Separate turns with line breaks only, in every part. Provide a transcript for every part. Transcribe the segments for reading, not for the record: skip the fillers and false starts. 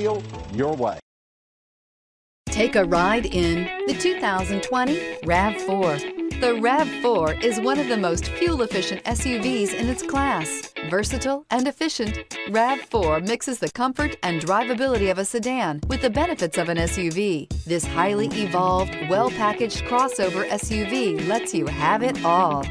deal your way.
Take a ride in the 2020 RAV4. The RAV4 is one of the most fuel-efficient SUVs in its class. Versatile and efficient, RAV4 mixes the comfort and drivability of a sedan with the benefits of an SUV. This highly evolved, well-packaged crossover SUV lets you have it all.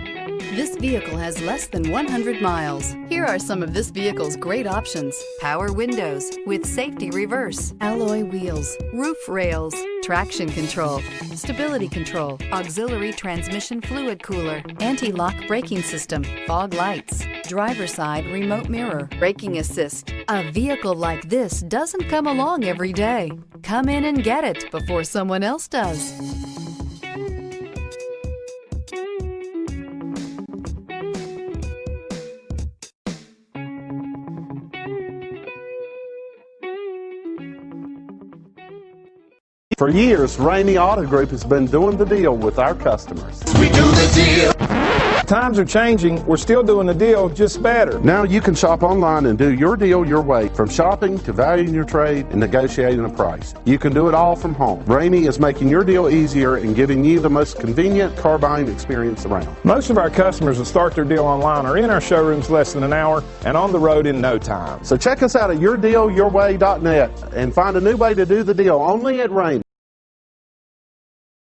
This vehicle has less than 100 miles. Here are some of this vehicle's great options: power windows with safety reverse, alloy wheels, roof rails, traction control, stability control, auxiliary transmission fluid cooler, anti-lock braking system, fog lights, driver's side remote mirror, braking assist. A vehicle like this doesn't come along every day. Come in and get it before someone else does.
For years, Ramey Auto Group has been doing the deal with our customers.
We do the deal.
Times are changing. We're still doing the deal, just better.
Now you can shop online and do your deal your way, from shopping to valuing your trade and negotiating a price. You can do it all from home. Ramey is making your deal easier and giving you the most convenient car buying experience around.
Most of our customers that start their deal online are in our showrooms less than an hour and on the road in no time.
So check us out at yourdealyourway.net and find a new way to do the deal only at Ramey.